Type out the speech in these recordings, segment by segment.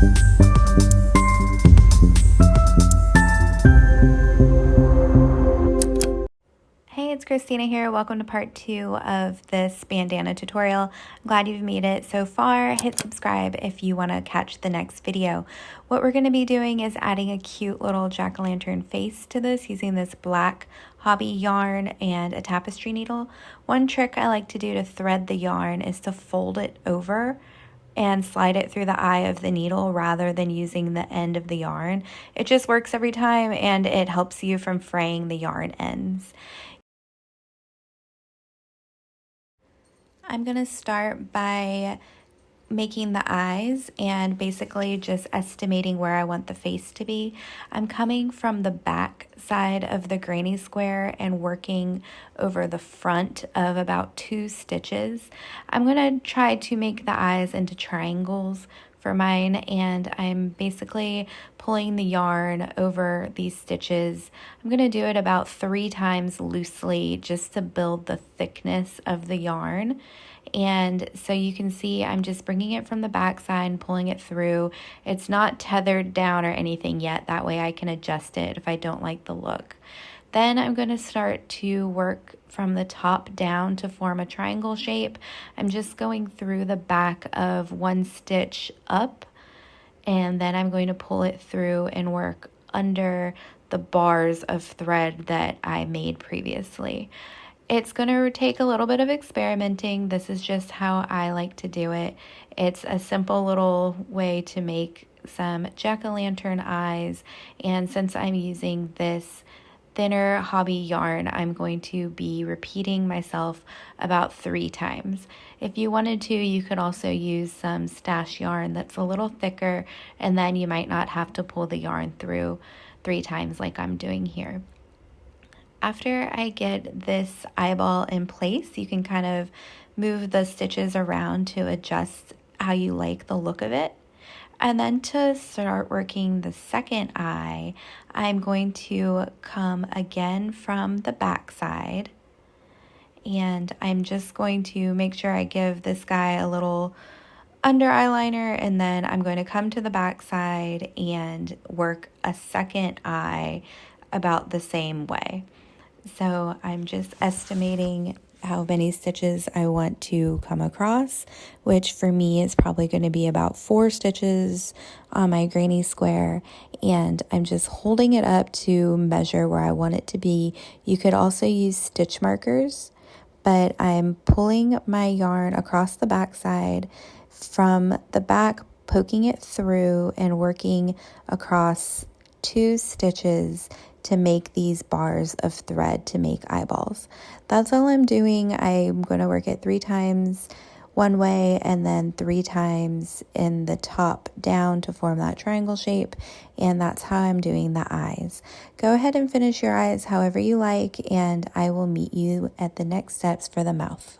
Hey, it's Christina here. Welcome to part 2 of this bandana tutorial. I'm glad you've made it so far. Hit subscribe if you want to catch the next video. What we're going to be doing is adding a cute little jack-o'-lantern face to this using this black Hobbii yarn and a tapestry needle. One trick I like to do to thread the yarn is to fold it over and slide it through the eye of the needle rather than using the end of the yarn. It just works every time and it helps you from fraying the yarn ends. I'm going to start by making the eyes and basically just estimating where I want the face to be. I'm coming from the back side of the granny square and working over the front of about 2 stitches. I'm going to try to make the eyes into triangles for mine, and I'm basically pulling the yarn over these stitches. I'm going to do it about 3 times loosely just to build the thickness of the yarn. And so you can see I'm just bringing it from the back side and pulling it through. It's not tethered down or anything yet. That way I can adjust it if I don't like the look. Then I'm going to start to work from the top down to form a triangle shape. I'm just going through the back of 1 stitch up, and then I'm going to pull it through and work under the bars of thread that I made previously. It's going to take a little bit of experimenting. This is just how I like to do it. It's a simple little way to make some jack-o'-lantern eyes, and since I'm using this thinner Hobbii yarn, I'm going to be repeating myself about 3 times. If you wanted to, you could also use some stash yarn that's a little thicker, and then you might not have to pull the yarn through 3 times like I'm doing here. After I get this eyeball in place, you can kind of move the stitches around to adjust how you like the look of it. And then to start working the second eye, I'm going to come again from the back side, and I'm just going to make sure I give this guy a little under eyeliner, and then I'm going to come to the back side and work a second eye about the same way. So I'm just estimating how many stitches I want to come across, which for me is probably going to be about 4 stitches on my granny square, and I'm just holding it up to measure where I want it to be. You could also use stitch markers, but I'm pulling my yarn across the back side from the back, poking it through and working across 2 stitches to make these bars of thread to make eyeballs. That's all I'm doing. I'm going to work it 3 times one way and then 3 times in the top down to form that triangle shape, and that's how I'm doing the eyes. Go ahead and finish your eyes however you like, and I will meet you at the next steps for the mouth.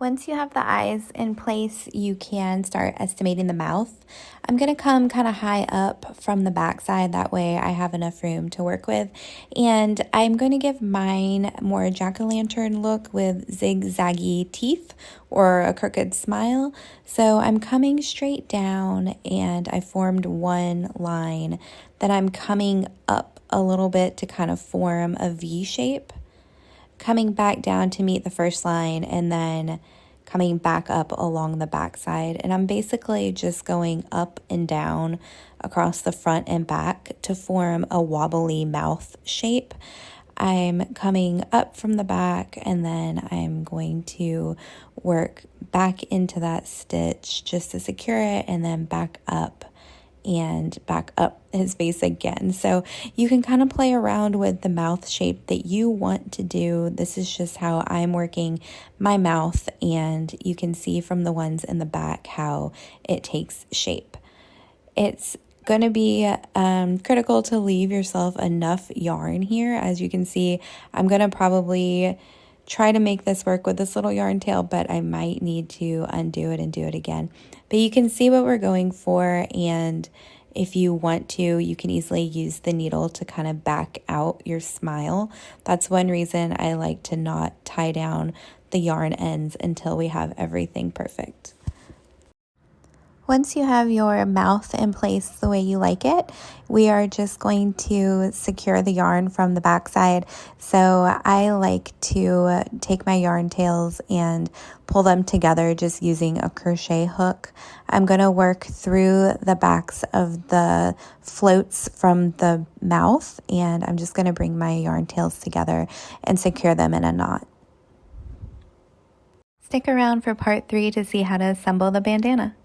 Once you have the eyes in place, you can start estimating the mouth. I'm going to come kind of high up from the back side, that way I have enough room to work with. And I'm going to give mine more jack-o'-lantern look with zigzaggy teeth or a crooked smile. So I'm coming straight down, and I formed 1 line. Then I'm coming up a little bit to kind of form a V shape, coming back down to meet the first line, and then coming back up along the back side. And I'm basically just going up and down across the front and back to form a wobbly mouth shape. I'm coming up from the back, and then I'm going to work back into that stitch just to secure it, and then back up and back up his face again. So you can kind of play around with the mouth shape that you want to do. This is just how I'm working my mouth, and you can see from the ones in the back how it takes shape. It's going to be critical to leave yourself enough yarn here. As you can see, I'm going to probably try to make this work with this little yarn tail, but I might need to undo it and do it again. But you can see what we're going for, and if you want to, you can easily use the needle to kind of back out your smile. That's one reason I like to not tie down the yarn ends until we have everything perfect. Once you have your mouth in place the way you like it, we are just going to secure the yarn from the back side. So I like to take my yarn tails and pull them together just using a crochet hook. I'm going to work through the backs of the floats from the mouth, and I'm just going to bring my yarn tails together and secure them in a knot. Stick around for part 3 to see how to assemble the bandana.